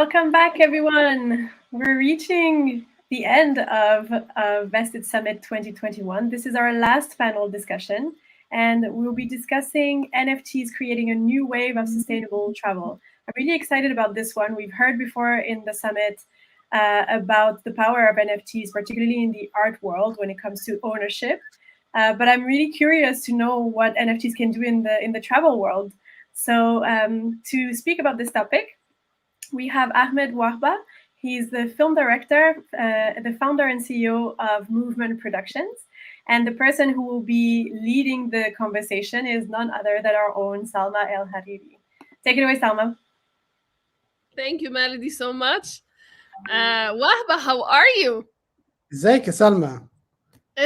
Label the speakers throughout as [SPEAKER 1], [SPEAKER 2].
[SPEAKER 1] Welcome back, everyone. We're reaching the end of Vested Summit 2021. This is our last panel discussion, and we'll be discussing NFTs creating a new wave of sustainable travel. I'm really excited about this one. We've heard before in the summit about the power of NFTs, particularly in the art world when it comes to ownership. But I'm really curious to know what NFTs can do in the travel world. So to speak about this topic, we have Ahmed Wahba. He's the film director, the founder and CEO of Movement Productions. And the person who will be leading the conversation is none other than our own Salma El Hariri. Take it away, Salma.
[SPEAKER 2] Thank you, Melody, so much. Wahba, how are you?
[SPEAKER 3] ازيك يا سلمى?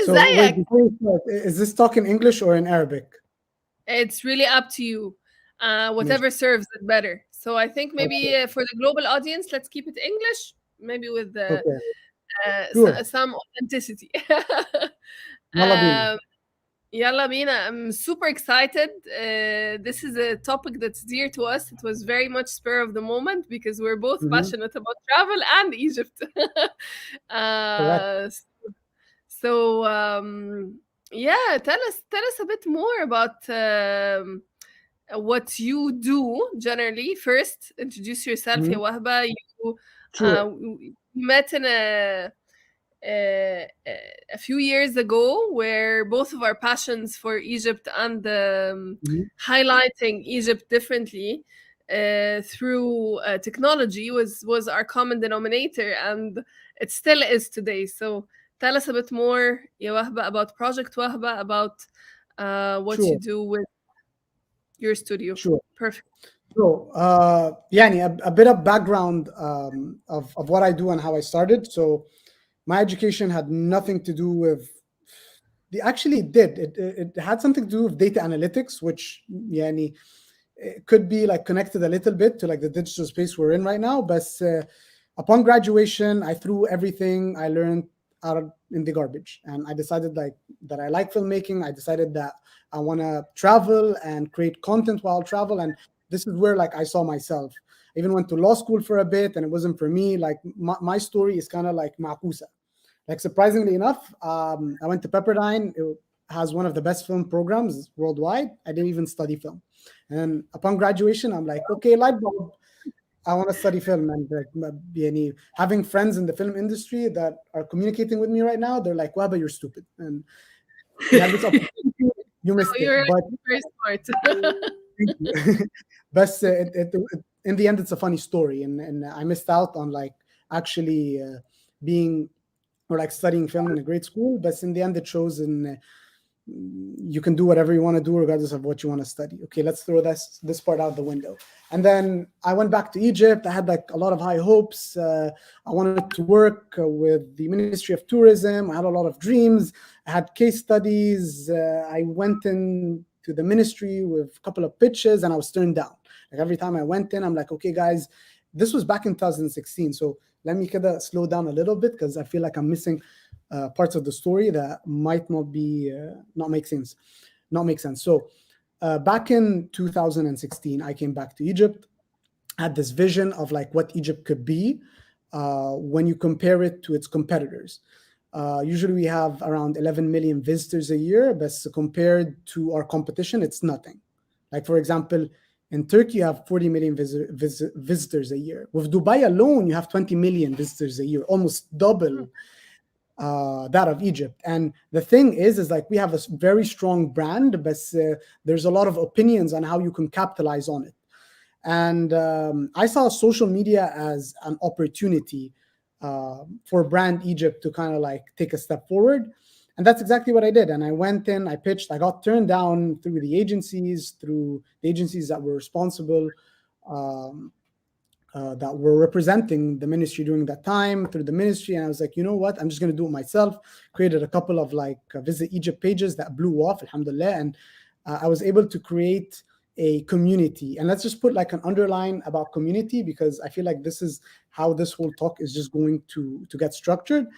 [SPEAKER 3] So wait,
[SPEAKER 2] ازيك?
[SPEAKER 3] before we start, is this talk in English or in Arabic?
[SPEAKER 2] It's really up to you. Whatever serves it better. So I think maybe
[SPEAKER 3] Okay.
[SPEAKER 2] for the global audience, let's keep it English, maybe with
[SPEAKER 3] Okay. Sure.
[SPEAKER 2] some authenticity.
[SPEAKER 3] يلا بينا.
[SPEAKER 2] Yalla bina. I'm super excited. This is a topic that's dear to us. It was very much spur of the moment because we're both
[SPEAKER 3] Mhm.
[SPEAKER 2] passionate about travel and Egypt.
[SPEAKER 3] Correct.
[SPEAKER 2] So yeah, tell us a bit more about what you do generally. First, introduce yourself,
[SPEAKER 3] Mhm.
[SPEAKER 2] ya Wahba. You
[SPEAKER 3] Sure.
[SPEAKER 2] we met in a few years ago where both of our passions for Egypt and
[SPEAKER 3] Mhm.
[SPEAKER 2] highlighting Egypt differently through technology was our common denominator, and it still is today. So tell us a bit more, ya Wahba, about Project Wahba, about what you
[SPEAKER 3] Sure.
[SPEAKER 2] do with your studio.
[SPEAKER 3] Sure.
[SPEAKER 2] Perfect.
[SPEAKER 3] So, يعني a bit of background of what I do and how I started. So, my education had nothing to do with. Actually, it did. It had something to do with data analytics, which يعني it could be like connected a little bit to like the digital space we're in right now. But upon graduation, I threw everything I learned out in the garbage, and I decided like that I like filmmaking. I decided that I want to travel and create content while travel, and this is where like I saw myself. I even went to law school for a bit, and it wasn't for me. Like my story is kind of like معكوسة. Like surprisingly enough, I went to Pepperdine. It has one of the best film programs worldwide. I didn't even study film. And upon graduation, I'm like, okay, light bulb. I want to study film. And like, having friends in the film industry that are communicating with me right now, they're like, "Wahba, you're stupid." And you had this opportunity, you
[SPEAKER 2] No,
[SPEAKER 3] missed it.
[SPEAKER 2] you're
[SPEAKER 3] But
[SPEAKER 2] actually very smart.
[SPEAKER 3] thank you. But in the end, it's a funny story, and I missed out on like actually being or like studying film in a great school. But in the end, it shows in you can do whatever you want to do regardless of what you want to study. Okay, let's throw this part out the window. And then I went back to Egypt. I had like a lot of high hopes. I wanted to work with the Ministry of Tourism. I had a lot of dreams. I had case studies. I went in to the ministry with a couple of pitches and I was turned down. Like every time I went in, I'm like, okay, guys, this was back in 2016. So let me kind of slow down a little bit because I feel like I'm missing parts of the story that might not be not make sense. So back in 2016, I came back to Egypt. Had this vision of like what Egypt could be when you compare it to its competitors. Usually we have around 11 million visitors a year, but compared to our competition, it's nothing. Like for example, in Turkey, you have 40 million visitors a year. With Dubai alone, you have 20 million visitors a year, almost double that of Egypt. And the thing is like we have a very strong brand, but there's a lot of opinions on how you can capitalize on it. And I saw social media as an opportunity for brand Egypt to kind of like take a step forward. And that's exactly what I did. And I went in, I pitched, I got turned down through the agencies that were responsible, that were representing the ministry during that time through the ministry. And I was like, you know what? I'm just going to do it myself. Created a couple of like Visit Egypt pages that blew off, alhamdulillah. And I was able to create a community. And let's just put like an underline about community, because I feel like this is how this whole talk is just going to get structured.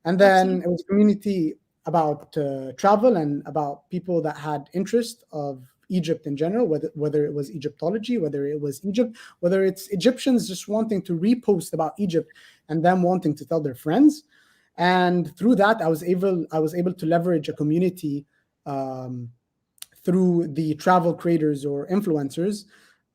[SPEAKER 3] And then it was a community about travel and about people that had interest of Egypt in general, whether it was Egyptology, whether it was Egypt, whether it's Egyptians just wanting to repost about Egypt and them wanting to tell their friends. And through that, I was able to leverage a community through the travel creators or influencers.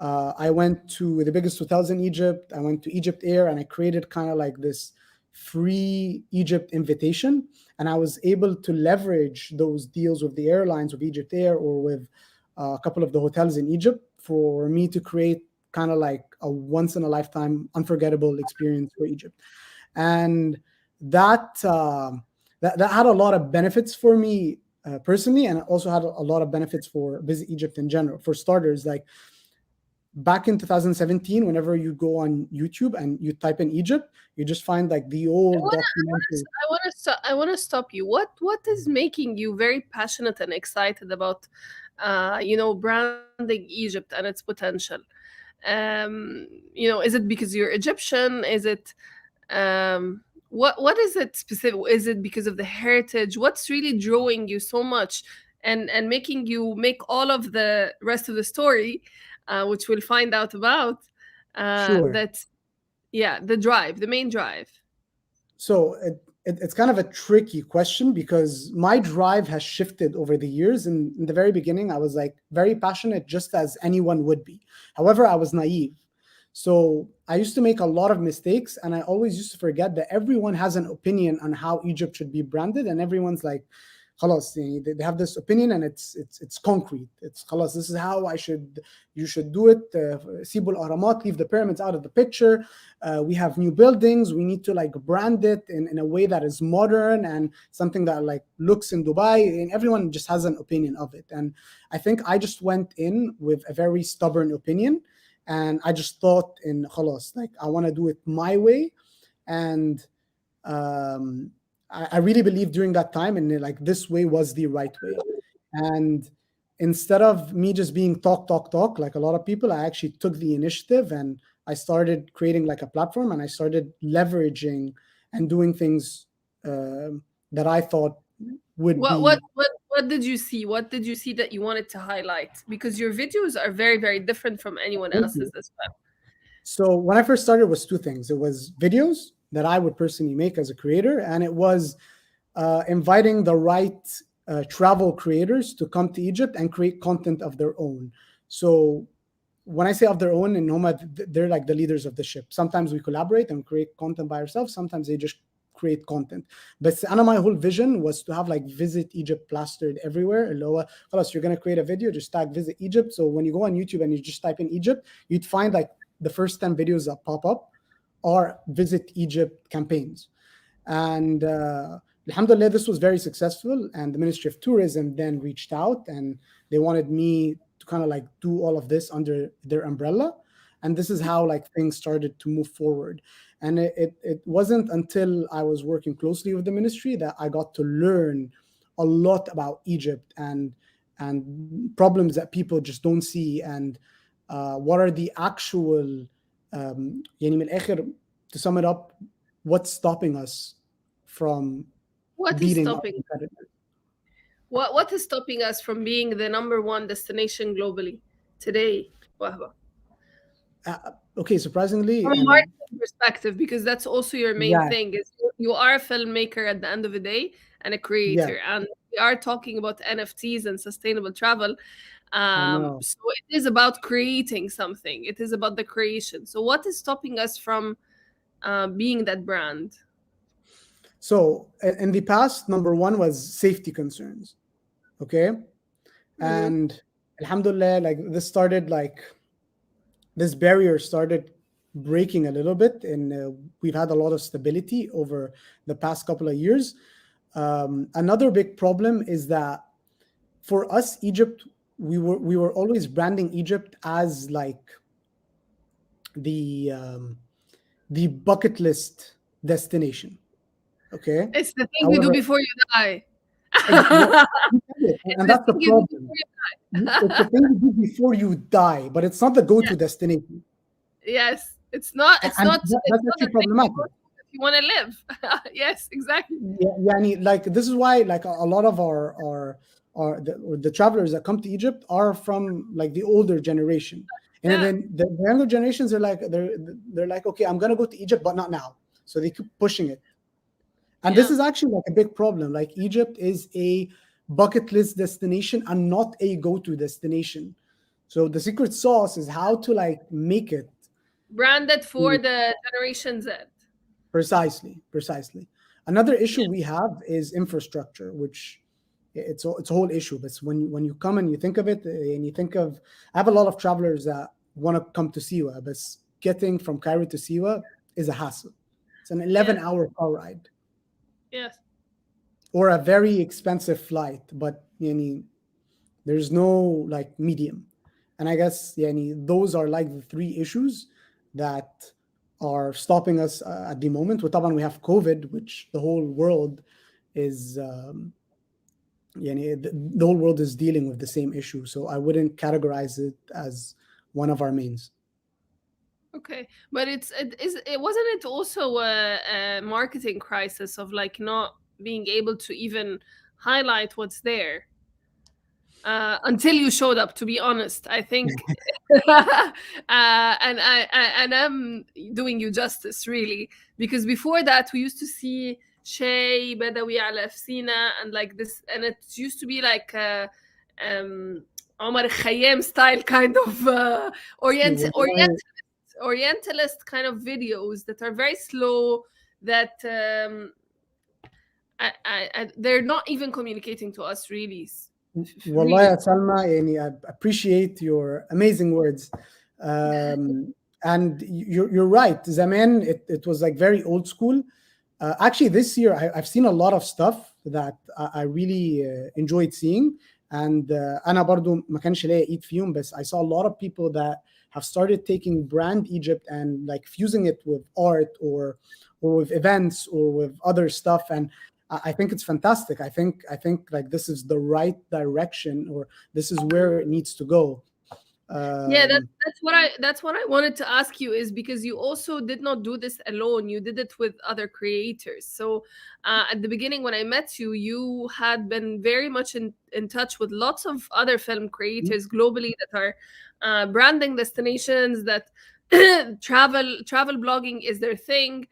[SPEAKER 3] I went to the biggest hotels in Egypt. I went to Egypt Air, and I created kind of like this free Egypt invitation. And I was able to leverage those deals with the airlines, with Egypt Air, or with a couple of the hotels in Egypt for me to create kind of like a once in a lifetime unforgettable experience for Egypt. And that had a lot of benefits for me personally, and it also had a lot of benefits for Visit Egypt in general. For starters, like back in 2017, whenever you go on YouTube and you type in Egypt, you just find like the old documentaries.
[SPEAKER 2] I want to stop you. What is making you very passionate and excited about branding Egypt and its potential? Is it because you're Egyptian? Is it what is it specific? Is it because of the heritage? What's really drawing you so much and making you make all of the rest of the story, which we'll find out about?
[SPEAKER 3] Sure.
[SPEAKER 2] The main drive.
[SPEAKER 3] So it's kind of a tricky question because my drive has shifted over the years. In the very beginning, I was like very passionate, just as anyone would be. However, I was naive. So I used to make a lot of mistakes, and I always used to forget that everyone has an opinion on how Egypt should be branded, and everyone's like, "Khalas," they have this opinion, and it's concrete. It's "Khalas, this is how you should do it. Sibul Ahramat, leave the pyramids out of the picture. We have new buildings. We need to like brand it in a way that is modern and something that like looks in Dubai." And everyone just has an opinion of it. And I think I just went in with a very stubborn opinion. And I just thought in khalas, like I want to do it my way. And I really believed during that time, and like this way was the right way. And instead of me just being talk, like a lot of people, I actually took the initiative and I started creating like a platform, and I started leveraging and doing things that I thought would be.
[SPEAKER 2] What did you see? What did you see that you wanted to highlight? Because your videos are very, very different from anyone else's as well.
[SPEAKER 3] So when I first started, it was two things. It was videos that I would personally make as a creator, and it was inviting the right travel creators to come to Egypt and create content of their own. So when I say of their own, in Nomad, they're like the leaders of the ship. Sometimes we collaborate and create content by ourselves. Sometimes they just create content. But my whole vision was to have like Visit Egypt plastered everywhere. You're going to create a video, just tag Visit Egypt. So when you go on YouTube and you just type in Egypt, you'd find like the first 10 videos that pop up are Visit Egypt campaigns. And alhamdulillah, this was very successful. And the Ministry of Tourism then reached out and they wanted me to kind of like do all of this under their umbrella. And this is how like things started to move forward. And it wasn't until I was working closely with the ministry that I got to learn a lot about Egypt and problems that people just don't see, and what are the actual to sum it up, what's stopping us from beating our competitors?
[SPEAKER 2] What is stopping us from being the number one destination globally today, Wahba?
[SPEAKER 3] Okay, surprisingly,
[SPEAKER 2] from a marketing perspective, because that's also your main thing, is you are a filmmaker at the end of the day and a creator, and we are talking about NFTs and sustainable travel. So it is about creating something. It is about the creation. So what is stopping us from being that brand?
[SPEAKER 3] So in the past, number one was safety concerns. Okay. And alhamdulillah, like this barrier started breaking a little bit, and we've had a lot of stability over the past couple of years. Another big problem is that for us, Egypt, we were always branding Egypt as like the bucket list destination. Okay,
[SPEAKER 2] it's the thing you do before you die.
[SPEAKER 3] And that's the problem. It's the thing you do before you die, but it's not the go-to destination.
[SPEAKER 2] Yes, it's not. It's not.
[SPEAKER 3] That's actually problematic.
[SPEAKER 2] If you want to live, yes, exactly.
[SPEAKER 3] Yeah, like this is why like a lot of our or the travelers that come to Egypt are from like the older generation. And
[SPEAKER 2] Yeah.
[SPEAKER 3] then the younger generations are like they're like, okay, I'm gonna go to Egypt, but not now. So they keep pushing it. And this
[SPEAKER 2] Yeah.
[SPEAKER 3] is actually like a big problem. Like Egypt is a bucket list destination and not a go-to destination. So the secret sauce is how to like make it
[SPEAKER 2] Branded for the Generation Z.
[SPEAKER 3] precisely. Another issue we have is infrastructure, which it's a whole issue. But when you come and you think of it, and you think of, I have a lot of travelers that want to come to Siwa, but getting from Cairo to Siwa is a hassle. It's an 11-hour car ride.
[SPEAKER 2] Yes.
[SPEAKER 3] Or a very expensive flight, but there's no like medium. And I guess those are like the three issues that are stopping us at the moment. وطبعا we have COVID, which the whole world is the whole world is dealing with the same issue. So I wouldn't categorize it as one of our mains.
[SPEAKER 2] Okay, but it wasn't it also a marketing crisis of like not being able to even highlight what's there until you showed up, to be honest. I think and I'm doing you justice, really, because before that we used to see Shay Badawi ala Fsina and like this, and it used to be like Omar Khayyam style kind of orientalist kind of videos that are very slow, that they're not even communicating to us, really.
[SPEAKER 3] Wallah ya Salma, I appreciate your amazing words. And you're right. Zaman, it was like very old school. Actually, this year I've seen a lot of stuff that I really enjoyed seeing. And أنا برضو ما كانش ليا ايد فيهم, but I saw a lot of people that have started taking brand Egypt and like fusing it with art or with events or with other stuff. And I think it's fantastic. I think like this is the right direction, or this is where it needs to go.
[SPEAKER 2] That's what I wanted to ask you, is because you also did not do this alone. You did it with other creators. So at the beginning when I met you, you had been very much in touch with lots of other film creators globally that are branding destinations, that travel blogging is their thing.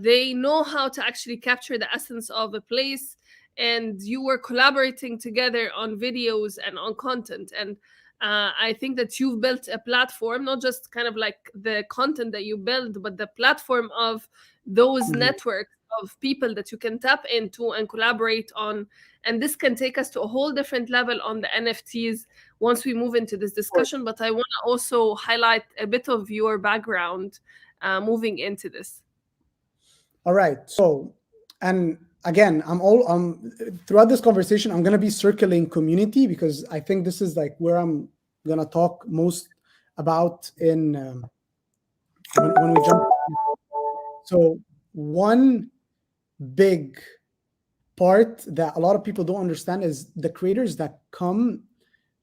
[SPEAKER 2] They know how to actually capture the essence of a place, and you were collaborating together on videos and on content. And I think that you've built a platform, not just kind of like the content that you build, but the platform of those networks of people that you can tap into and collaborate on. And this can take us to a whole different level on the NFTs once we move into this discussion. But I want to also highlight a bit of your background moving into this.
[SPEAKER 3] All right. So, and again, throughout this conversation, I'm going to be circling community, because I think this is like where I'm going to talk most about in when we jump. So one big part that a lot of people don't understand is the creators that come,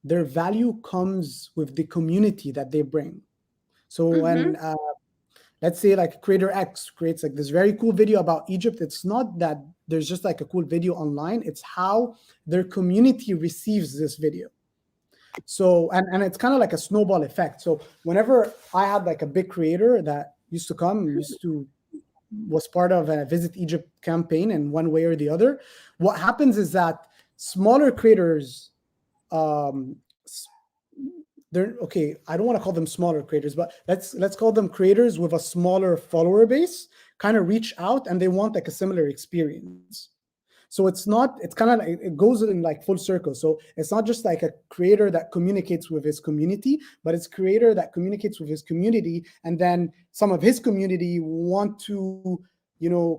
[SPEAKER 3] their value comes with the community that they bring. So when let's say like creator X creates like this very cool video about Egypt, it's not that there's just like a cool video online, it's how their community receives this video. So, and it's kind of like a snowball effect. So whenever I had like a big creator that was part of a Visit Egypt campaign in one way or the other, what happens is that smaller creators, they're okay. I don't want to call them smaller creators, but let's call them creators with a smaller follower base, kind of reach out and they want like a similar experience. So it's kind of like, it goes in like full circle. So it's not just like a creator that communicates with his community, but it's creator that communicates with his community, and then some of his community want to,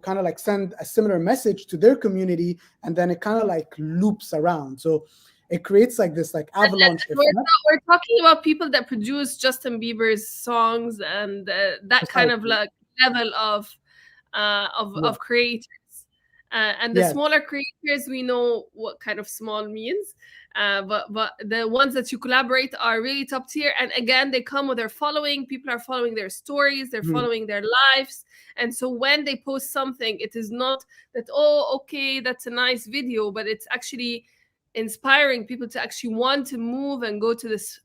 [SPEAKER 3] kind of like send a similar message to their community, and then it kind of like loops around. So it creates like this like avalanche effect.
[SPEAKER 2] We're talking about people that produce Justin Bieber's songs and that kind of like level of creators. And the smaller creators, we know what kind of small means, but the ones that you collaborate are really top tier. And again, they come with their following. People are following their stories, they're following their lives. And so when they post something, it is not that, oh, okay, that's a nice video, but it's actually inspiring people to actually want to move and go to this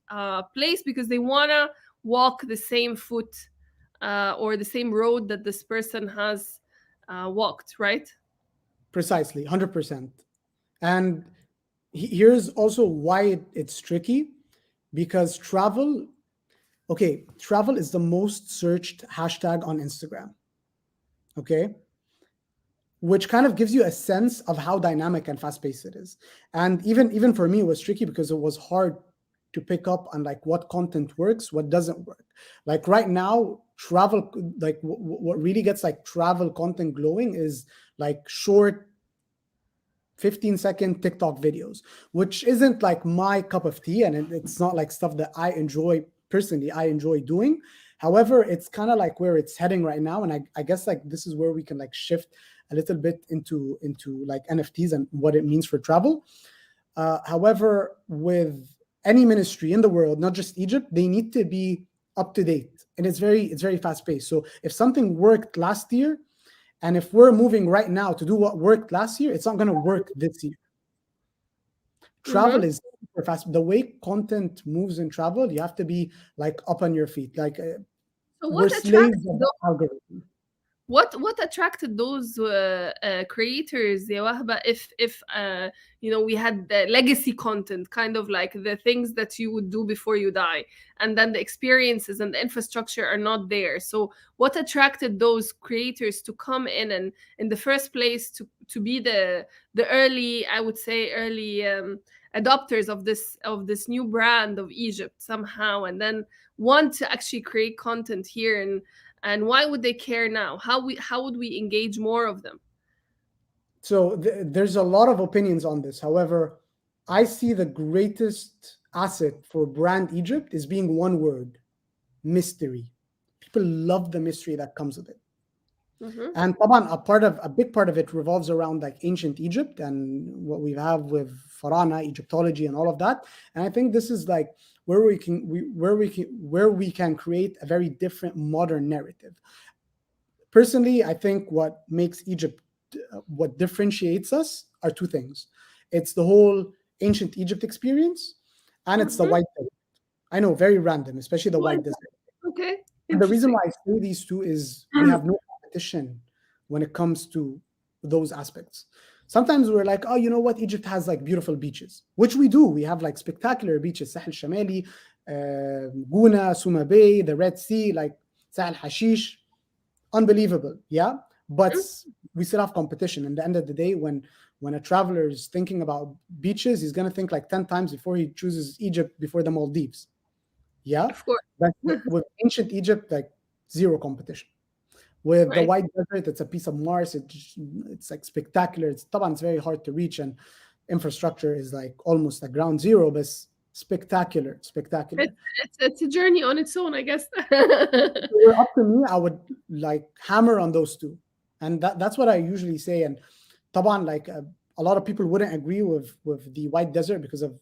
[SPEAKER 2] place because they want to walk the same foot or the same road that this person has walked, right?
[SPEAKER 3] Precisely, 100%. And here's also why it's tricky, because travel is the most searched hashtag on Instagram. Okay. Which kind of gives you a sense of how dynamic and fast-paced it is. And even for me, it was tricky because it was hard to pick up on like what content works, what doesn't work. Like right now, travel, like what really gets like travel content glowing is like short 15-second TikTok videos, which isn't like my cup of tea, and it's not like stuff that I enjoy personally. I enjoy doing. However, it's kind of like where it's heading right now, and I guess like this is where we can like shift a little bit into like NFTs and what it means for travel. However, with any ministry in the world, not just Egypt, they need to be up to date, and it's very fast paced. So if something worked last year, and if we're moving right now to do what worked last year, it's not going to work this year. Travel is super fast. The way content moves in travel, you have to be like up on your feet. Like
[SPEAKER 2] So
[SPEAKER 3] we're slaves of the algorithm.
[SPEAKER 2] What attracted those creators, Wahba, if we had the legacy content, kind of like the things that you would do before you die, and then the experiences and the infrastructure are not there. So what attracted those creators to come in and in the first place to be the early, I would say, early adopters of this new brand of Egypt somehow, and then want to actually create content here? And why would they care now? How would we engage more of them?
[SPEAKER 3] So there's a lot of opinions on this. However, I see the greatest asset for brand Egypt is being one word: mystery. People love the mystery that comes with it. And طبعا a big part of it revolves around like ancient Egypt and what we have with Farana, Egyptology, and all of that. And I think this is like where we can create a very different modern narrative. Personally, I think what makes Egypt, what differentiates us, are two things. It's the whole ancient Egypt experience, and it's the white desert. I know, very random, especially the white desert.
[SPEAKER 2] Okay.
[SPEAKER 3] And the reason why I say these two is we have no competition when it comes to those aspects. Sometimes we're like, oh, you know what? Egypt has like beautiful beaches, which we do. We have like spectacular beaches: Sahel Shamali, Guna, Suma Bay, the Red Sea, like Sahel Hashish. Unbelievable, yeah? But we still have competition. And at the end of the day, when a traveler is thinking about beaches, he's going to think like 10 times before he chooses Egypt before the Maldives. Yeah?
[SPEAKER 2] Of course.
[SPEAKER 3] But with ancient Egypt, like zero competition. With the white desert, it's a piece of Mars. It's like spectacular. It's very hard to reach, and infrastructure is like almost like ground zero, but spectacular.
[SPEAKER 2] It's a journey on its own, I guess.
[SPEAKER 3] If it were up to me, I would like hammer on those two, and that's what I usually say. And طبعا like a lot of people wouldn't agree with the white desert because of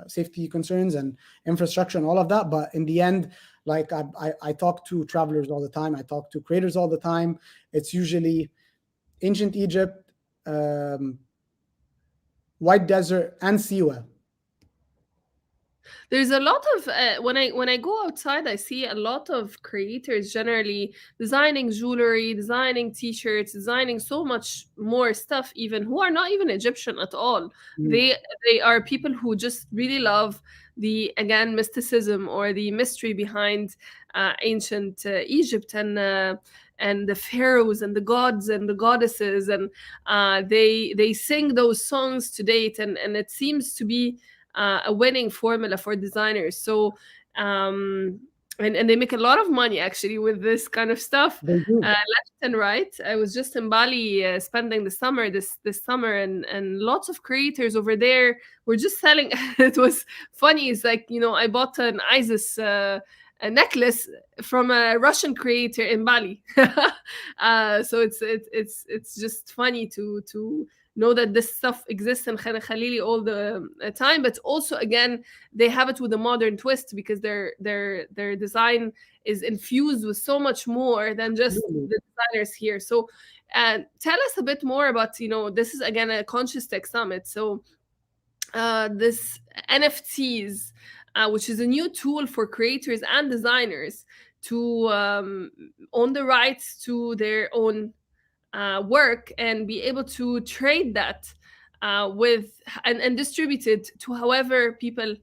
[SPEAKER 3] safety concerns and infrastructure and all of that. But in the end, like I talk to travelers all the time. I talk to creators all the time. It's usually ancient Egypt, white desert, and Siwa.
[SPEAKER 2] There's a lot of when I go outside, I see a lot of creators generally designing jewelry, designing t-shirts, designing so much more stuff, even who are not even Egyptian at all. They are people who just really love the, again, mysticism or the mystery behind ancient Egypt and the pharaohs and the gods and the goddesses, and they sing those songs to date, and it seems to be a winning formula for designers. So and they make a lot of money actually with this kind of stuff, left and right. I was just in Bali spending the summer this summer, and lots of creators over there were just selling. It was funny. It's like, I bought an Isis a necklace from a Russian creator in Bali. So it's just funny to know that this stuff exists in Khan Khalili all the time, but also, again, they have it with a modern twist because their design is infused with so much more than just the designers here. So tell us a bit more about, this is, again, a conscious tech summit. So this NFTs, which is a new tool for creators and designers to own the rights to their own work and be able to trade that with and distribute it to however people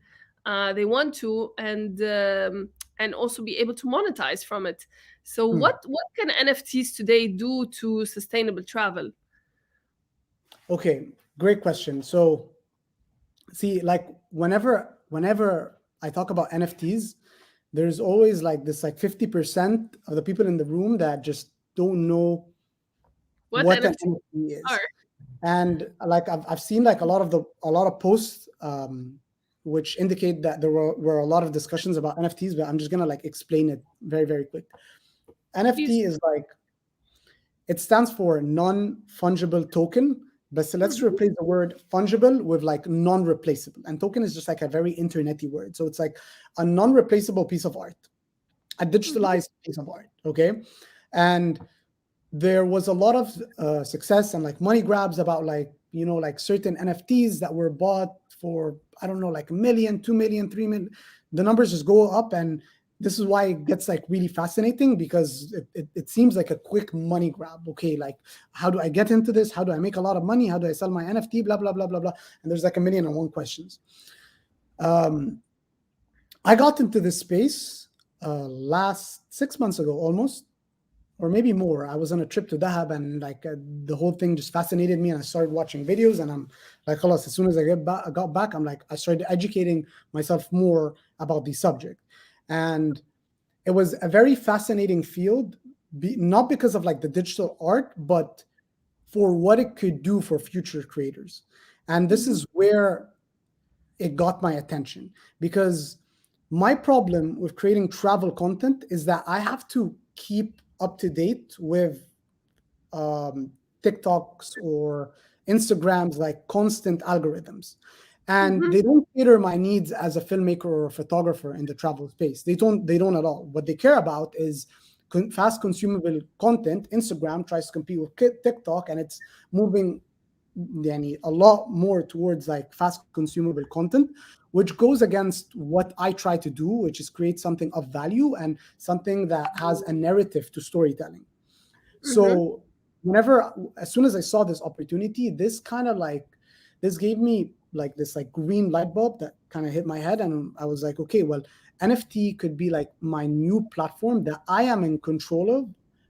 [SPEAKER 2] they want to, and also be able to monetize from it. So
[SPEAKER 3] Hmm.
[SPEAKER 2] what can NFTs today do to sustainable travel?
[SPEAKER 3] Okay, great question. So, see, like whenever I talk about NFTs, there's always like this like 50% of the people in the room that just don't know
[SPEAKER 2] What
[SPEAKER 3] what an
[SPEAKER 2] NFTs
[SPEAKER 3] NFT
[SPEAKER 2] are?
[SPEAKER 3] is. And like I've seen like a lot of posts which indicate that there were a lot of discussions about NFTs, but I'm just gonna like explain it very, very quick.
[SPEAKER 2] Please.
[SPEAKER 3] NFT is like, it stands for non-fungible token, but so let's
[SPEAKER 2] Mhm,
[SPEAKER 3] replace the word fungible with like non-replaceable. And token is just like a very internety word. So it's like a non-replaceable piece of art, a
[SPEAKER 2] mhm,
[SPEAKER 3] digitalized piece of art. Okay. And there was a lot of success and like money grabs about like, you know, like certain NFTs that were bought for, I don't know, like a million, 2 million, 3 million. The numbers just go up. And this is why it gets like really fascinating, because it seems like a quick money grab. Okay, like how do I get into this? How do I make a lot of money? How do I sell my NFT? Blah, blah, blah, blah, blah. And there's like a million and one questions. Um, I got into this space last 6 months ago almost, or maybe more. I was on a trip to Dahab, and like the whole thing just fascinated me, and I started watching videos. And I'm like, "Khalas, as soon as I got back, I'm like, I started educating myself more about the subject, and it was a very fascinating field, not because of like the digital art, but for what it could do for future creators. And this
[SPEAKER 2] mhm,
[SPEAKER 3] is where it got my attention, because my problem with creating travel content is that I have to keep up to date with um, TikToks or Instagrams, like constant algorithms. And
[SPEAKER 2] mhm,
[SPEAKER 3] they don't cater my needs as a filmmaker or a photographer in the travel space. They don't at all. What they care about is fast consumable content. Instagram tries to compete with TikTok, and it's moving a lot more towards like fast consumable content, which goes against what I try to do, which is create something of value and something that has a narrative to storytelling.
[SPEAKER 2] mhm,
[SPEAKER 3] So whenever, as soon as I saw this opportunity, this gave me like this like green light bulb that kind of hit my head. And I was like, okay, well, NFT could be like my new platform that I am in control of,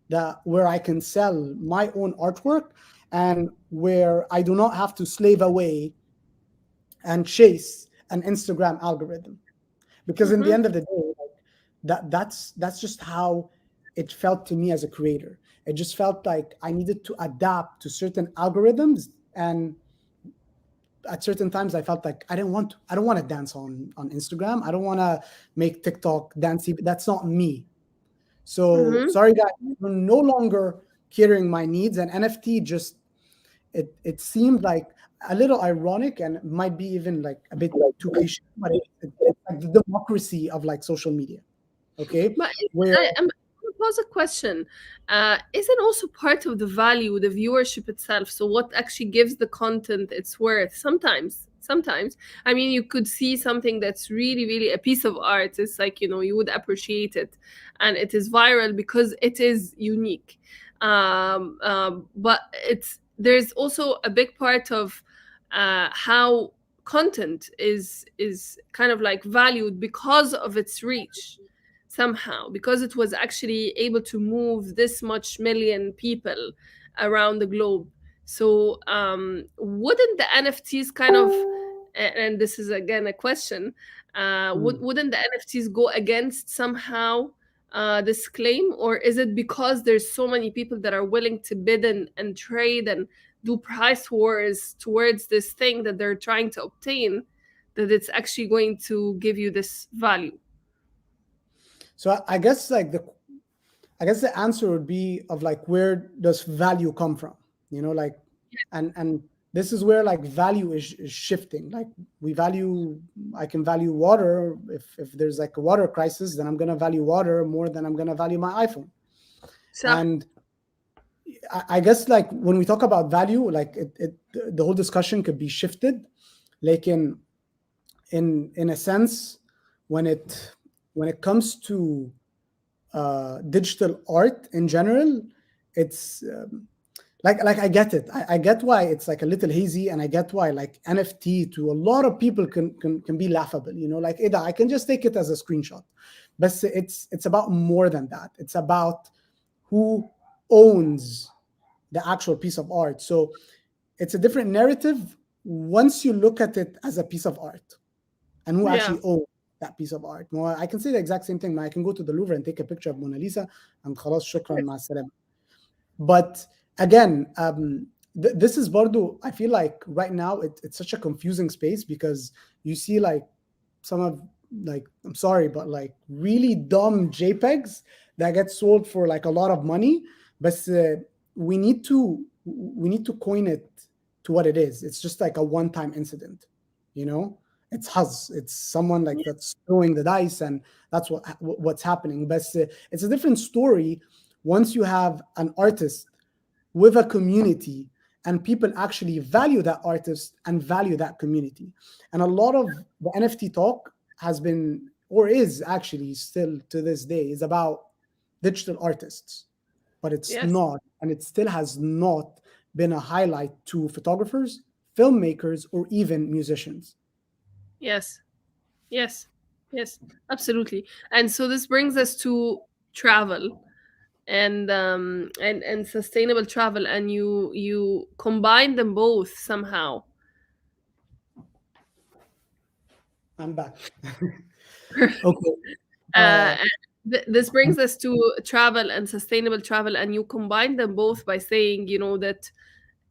[SPEAKER 3] that where I can sell my own artwork, and where I do not have to slave away and chase an Instagram algorithm. Because in the
[SPEAKER 2] mhm,
[SPEAKER 3] end of the day, like, that's just how it felt to me as a creator. It just felt like I needed to adapt to certain algorithms, and at certain times I felt like I don't want to dance on Instagram. I don't want to make TikTok dancey. That's not me. So
[SPEAKER 2] mhm.
[SPEAKER 3] sorry guys, I'm no longer catering my needs. And NFT just, it seemed like a little ironic, and might be even like a bit too cliche, but it's like the democracy of like social media. Okay,
[SPEAKER 2] But
[SPEAKER 3] where
[SPEAKER 2] I'm gonna pose a question. Isn't also part of the value the viewership itself? So what actually gives the content its worth? Sometimes. I mean, you could see something that's really, really a piece of art. It's like, you would appreciate it, and it is viral because it is unique. But there's also a big part of how content is kind of like valued because of its reach, somehow, because it was actually able to move this much million people around the globe. So wouldn't the NFTs kind of, and this is again a question,
[SPEAKER 3] mm,
[SPEAKER 2] wouldn't the NFTs go against somehow this claim? Or is it because there's so many people that are willing to bid and trade and do price wars towards this thing that they're trying to obtain, that it's actually going to give you this value?
[SPEAKER 3] so I guess the answer would be of like, where does value come from? Like, and this is where like value is shifting. Like, we value, I can value water. If there's like a water crisis, then I'm gonna value water more than I'm gonna value my iPhone.
[SPEAKER 2] So
[SPEAKER 3] And I guess like when we talk about value, like the whole discussion could be shifted. لكن in a sense, when it comes to digital art in general, it's like I get it. I get why it's like a little hazy, and I get why like NFT to a lot of people can be laughable. You know, like Ida, I can just take it as a screenshot, but it's about more than that. It's about who owns the actual piece of art. So it's a different narrative once you look at it as a piece of art and who
[SPEAKER 2] Yeah.
[SPEAKER 3] actually owns that piece of art. Well, I can say the exact same thing. I can go to the Louvre and take a picture of Mona Lisa and خلاص شكرا مع السلامة. But again, this is bardo. I feel like right now it's such a confusing space because you see like some of like, I'm sorry, but like really dumb JPEGs that get sold for like a lot of money. But we need to coin it to what it is. It's just like a one-time incident, you know. It's huzz. It's someone like that's throwing the dice, and that's what's happening. But it's a different story once you have an artist with a community and people actually value that artist and value that community. And a lot of the NFT talk has been, or is actually still to this day, is about digital artists, but it's
[SPEAKER 2] Yes.
[SPEAKER 3] not, and it still has not been a highlight to photographers, filmmakers, or even musicians.
[SPEAKER 2] Yes. Yes. Yes. Absolutely. And so this brings us to travel and sustainable travel, and you combine them both somehow.
[SPEAKER 3] I'm back. Okay.
[SPEAKER 2] uh, this brings us to travel and sustainable travel, and you combine them both by saying, that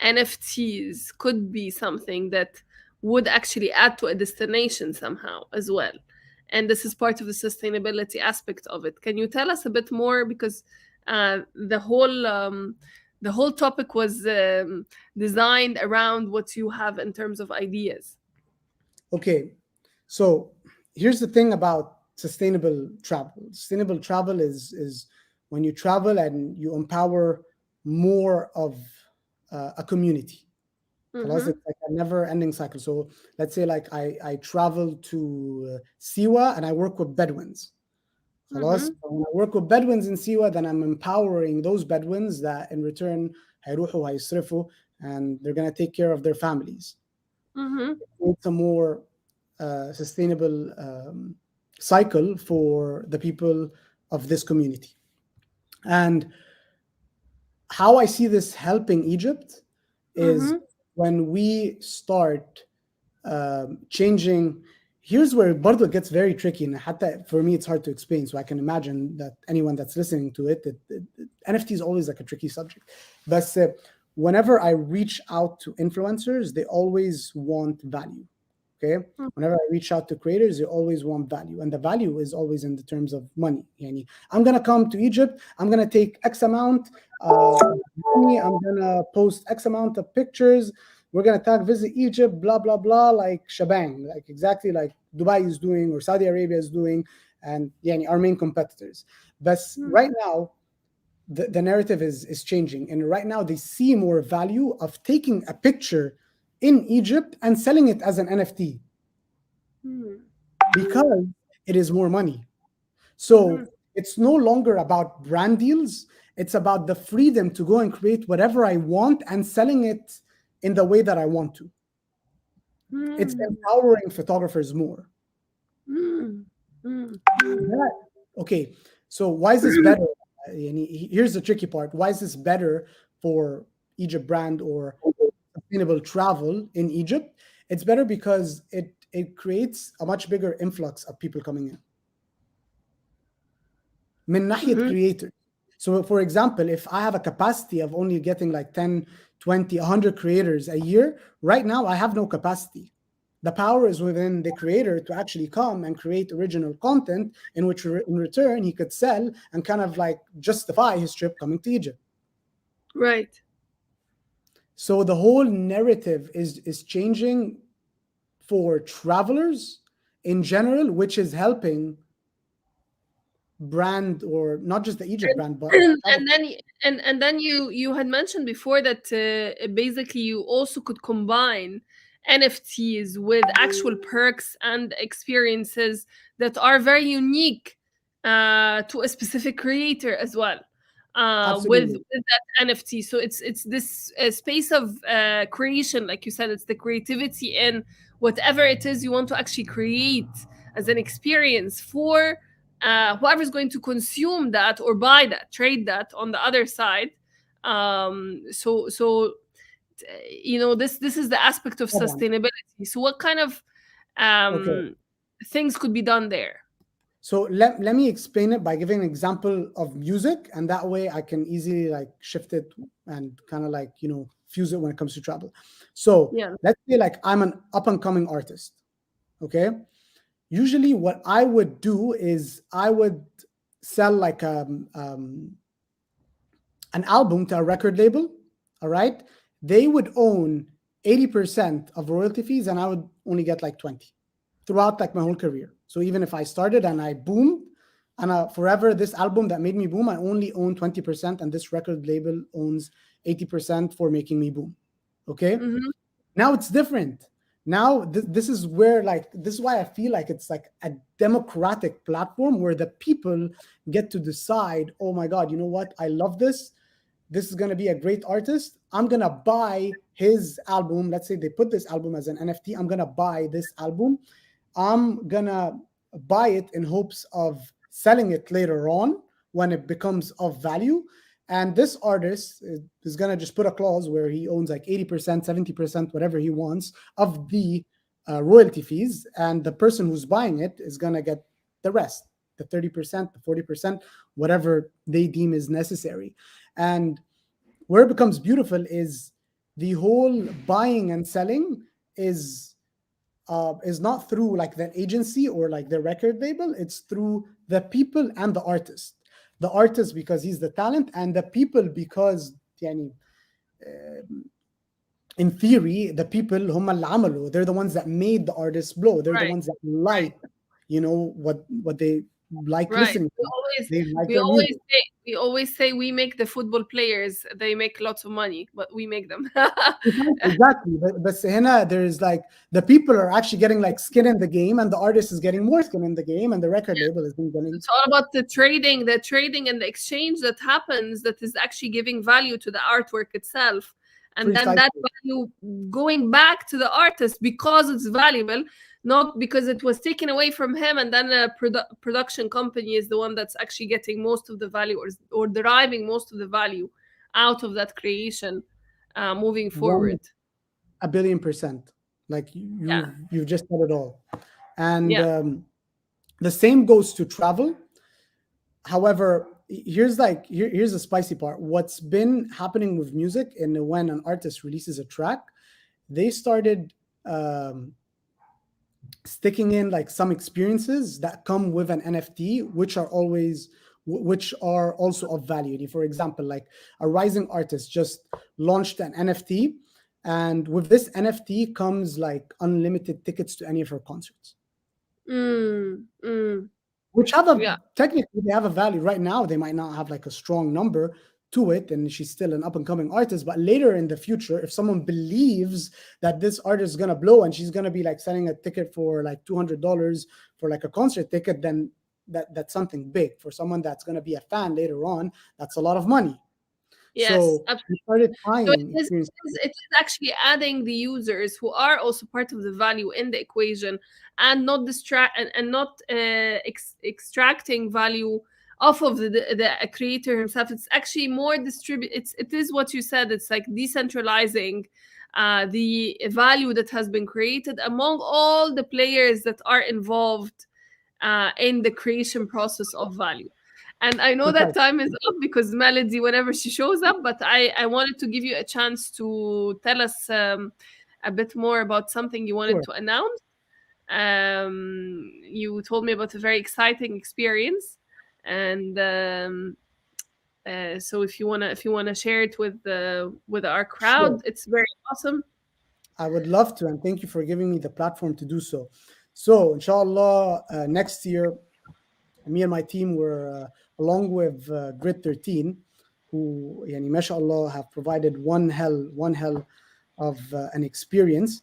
[SPEAKER 2] NFTs could be something that would actually add to a destination somehow as well. And this is part of the sustainability aspect of it. Can you tell us a bit more? Because the whole topic was designed around what you have in terms of ideas.
[SPEAKER 3] Okay. So here's the thing about sustainable travel. Sustainable travel is when you travel and you empower more of a community. خلاص, it's like a never-ending cycle. So let's say like I travel to Siwa and I work with Bedouins. خلاص, when I work with Bedouins in Siwa, then I'm empowering those Bedouins that in return هيروحوا هيصرفوا and they're gonna take care of their families. It's a more sustainable cycle for the people of this community. And how I see this helping Egypt is when we start changing. Here's where برضو it gets very tricky, and حتى for me it's hard to explain, so I can imagine that anyone that's listening to it, NFT is always like a tricky subject. But whenever I reach out to influencers, they always want value. Okay, whenever I reach out to creators, they always want value, and the value is always in the terms of money. Yani, I'm gonna come to Egypt, I'm gonna take X amount of money, I'm gonna post X amount of pictures, we're gonna tag visit Egypt, blah blah blah, like shebang, like exactly like Dubai is doing or Saudi Arabia is doing, and yani our main competitors. But right now, the narrative is changing, and right now they see more value of taking a picture in Egypt and selling it as an NFT because it is more money. So it's no longer about brand deals. It's about the freedom to go and create whatever I want and selling it in the way that I want to. It's empowering photographers more. Okay, so why is this better? Here's the tricky part. Why is this better for Egypt brand or sustainable travel in Egypt? It's better because it creates a much bigger influx of people coming in. من ناحية creators. So for example, if I have a capacity of only getting like 10, 20, 100 creators a year, right now I have no capacity. The power is within the creator to actually come and create original content in which in return he could sell and kind of like justify his trip coming to Egypt.
[SPEAKER 2] Right.
[SPEAKER 3] So the whole narrative is changing for travelers in general, which is helping brand, or not just the Egypt brand, but
[SPEAKER 2] and then you had mentioned before that basically you also could combine NFTs with actual perks and experiences that are very unique to a specific creator as well.
[SPEAKER 3] Absolutely.
[SPEAKER 2] With that NFT, so it's this space of creation, like you said, it's the creativity in whatever it is you want to actually create as an experience for whoever's going to consume that or buy that, trade that on the other side. So this is the aspect of
[SPEAKER 3] طبعا.
[SPEAKER 2] sustainability. So what kind of
[SPEAKER 3] Okay.
[SPEAKER 2] things could be done there?
[SPEAKER 3] So let me explain it by giving an example of music, and that way I can easily like shift it and kind of like, fuse it when it comes to travel. So
[SPEAKER 2] Yeah.
[SPEAKER 3] let's say like I'm an up and coming artist. Okay. Usually what I would do is I would sell like an album to a record label. All right. They would own 80% of royalty fees, and I would only get like 20 throughout like my whole career. So even if I started and I boomed, and forever this album that made me boom, I only own 20%, and this record label owns 80% for making me boom. Okay.
[SPEAKER 2] Mm-hmm.
[SPEAKER 3] Now it's different. Now this is where like this is why I feel like it's like a democratic platform where the people get to decide, oh my God, you know what? I love this. This is going to be a great artist. I'm going to buy his album. Let's say they put this album as an NFT. I'm going to buy this album. I'm going to buy it in hopes of selling it later on when it becomes of value. And this artist is going to just put a clause where he owns like 80%, 70%, whatever he wants of the royalty fees. And the person who's buying it is going to get the rest, the 30%, the 40%, whatever they deem is necessary. And where it becomes beautiful is the whole buying and selling is not through like the agency or like the record label. It's through the people and the artist. The artist because he's the talent, and the people because in theory the people هم اللي عملوا. They're the ones that made the artist blow. They're the ones that like what they like listening to.
[SPEAKER 2] We always say we make the football players. They make lots of money, but we make them.
[SPEAKER 3] Exactly. But هنا there's like the people are actually getting like skin in the game, and the artist is getting more skin in the game, and the record label is getting.
[SPEAKER 2] It's all about the trading and the exchange that happens that is actually giving value to the artwork itself. And then that value going back to the artist because it's valuable, not because it was taken away from him, and then a production company is the one that's actually getting most of the value or deriving most of the value out of that creation moving forward.
[SPEAKER 3] 1,000,000,000%. Like you've just said it all. And the same goes to travel. However, here's the spicy part. What's been happening with music, and when an artist releases a track, they started sticking in like some experiences that come with an NFT, which are also of value. For example, like a rising artist just launched an NFT, and with this NFT comes like unlimited tickets to any of her concerts. Which technically they have a value. Right now they might not have like a strong number to it, and she's still an up and coming artist, but later in the future, if someone believes that this artist is going to blow and she's going to be like selling a ticket for like $200 for like a concert ticket, then that's something big. For someone that's going to be a fan later on, that's a lot of money.
[SPEAKER 2] Yes,
[SPEAKER 3] so
[SPEAKER 2] absolutely. So it is actually adding the users who are also part of the value in the equation, and not extracting value off of the creator himself. It's actually more distributed. It is what you said. It's like decentralizing the value that has been created among all the players that are involved in the creation process of value. And I know that time is up because Melody, whenever she shows up, but I wanted to give you a chance to tell us a bit more about something you wanted to announce. You told me about a very exciting experience, and so if you wanna share it with our crowd, it's very awesome.
[SPEAKER 3] I would love to, and thank you for giving me the platform to do so. So, inshallah, next year, me and my team were along with Grid 13, who, mashallah, have provided one hell of an experience.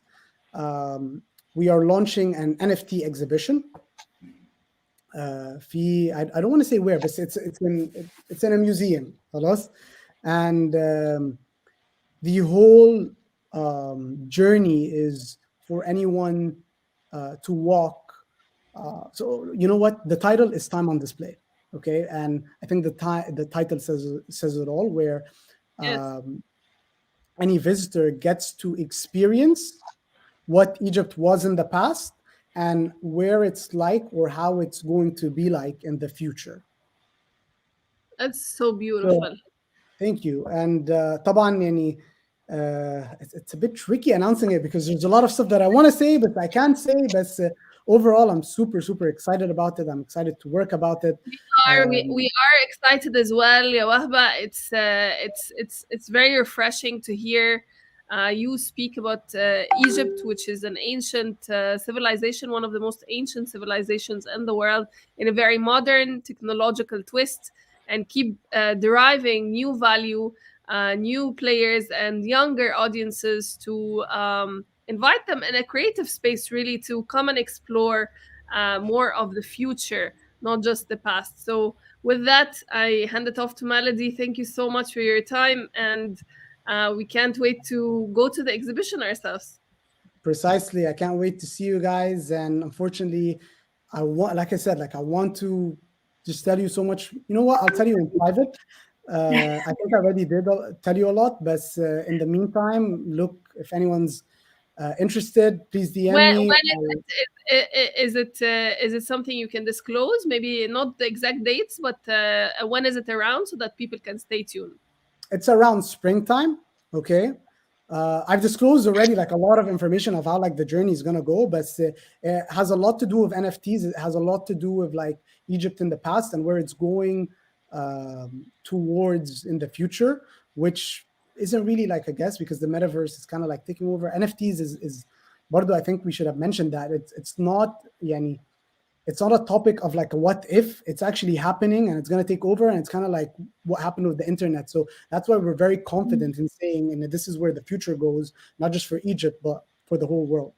[SPEAKER 3] we are launching an NFT exhibition. I don't want to say where, but it's in a museum, خلاص. And the whole journey is for anyone to walk. So you know what? The title is Time on Display, okay? And I think the title says it all, where any visitor gets to experience what Egypt was in the past and where it's like or how it's going to be like in the future.
[SPEAKER 2] That's so beautiful.
[SPEAKER 3] So, thank you. And طبعا يعني it's a bit tricky announcing it because there's a lot of stuff that I want to say but I can't say. But overall, I'm super excited about it. I'm excited to work about it.
[SPEAKER 2] We are excited as well, ya Wahba. It's very refreshing to hear you speak about Egypt, which is an ancient civilization, one of the most ancient civilizations in the world, in a very modern technological twist, and keep deriving new value, new players, and younger audiences to invite them in a creative space, really, to come and explore more of the future, not just the past. So with that, I hand it off to Melody. Thank you so much for your time, and we can't wait to go to the exhibition ourselves.
[SPEAKER 3] Precisely. I can't wait to see you guys. And unfortunately, I want to just tell you so much. You know what? I'll tell you in private. I think I already did tell you a lot, but in the meantime, look, if anyone's interested, please DM me.
[SPEAKER 2] Is it something you can disclose? Maybe not the exact dates, but when is it around so that people can stay tuned?
[SPEAKER 3] It's around springtime. Okay. I've disclosed already like a lot of information of how like the journey is gonna go, but it has a lot to do with NFTs. It has a lot to do with like Egypt in the past and where it's going towards in the future, which isn't really like a guess because the metaverse is kind of like taking over. NFTs is Bardo, I think we should have mentioned that it's not yani, it's not a topic of like a what if. It's actually happening and it's going to take over, and it's kind of like what happened with the internet. So that's why we're very confident in saying, and this is where the future goes, not just for Egypt but for the whole world.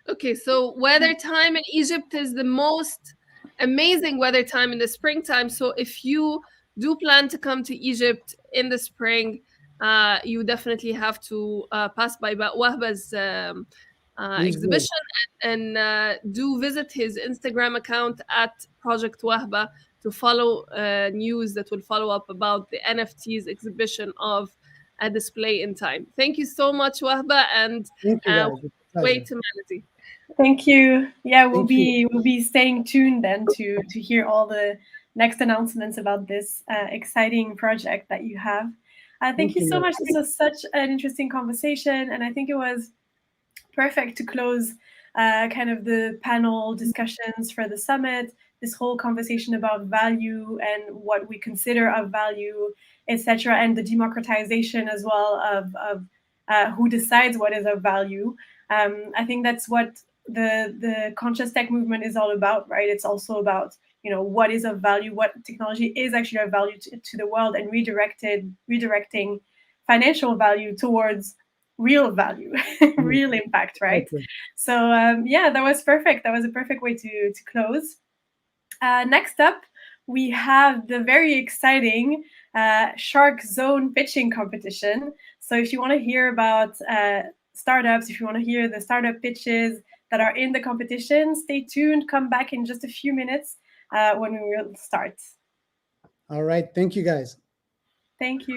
[SPEAKER 2] Okay, so weather time in Egypt is the most amazing weather time in the springtime. So if you do plan to come to Egypt in the spring, you definitely have to pass by Wahba's exhibition and do visit his Instagram account at Project Wahba to follow news that will follow up about the NFTs exhibition of A Display in Time. Thank you so much, Wahba, and wait to Melody.
[SPEAKER 1] Thank you. Yeah, we'll be staying tuned then to hear all the next announcements about this exciting project that you have. Thank you so much. This was such an interesting conversation, and I think it was perfect to close kind of the panel discussions for the summit, this whole conversation about value and what we consider of value, etc., and the democratization as well of who decides what is of value. I think that's what the conscious tech movement is all about, right? It's also about, you know, what is of value, what technology is actually of value to the world, and redirecting financial value towards real value, real impact, right? So yeah, that was perfect. That was a perfect way to close. Next up, we have the very exciting Shark Zone pitching competition. So if you want to hear about startups, if you want to hear the startup pitches that are in the competition, stay tuned. Come back in just a few minutes when we will start.
[SPEAKER 3] All right. Thank you, guys.
[SPEAKER 1] Thank you.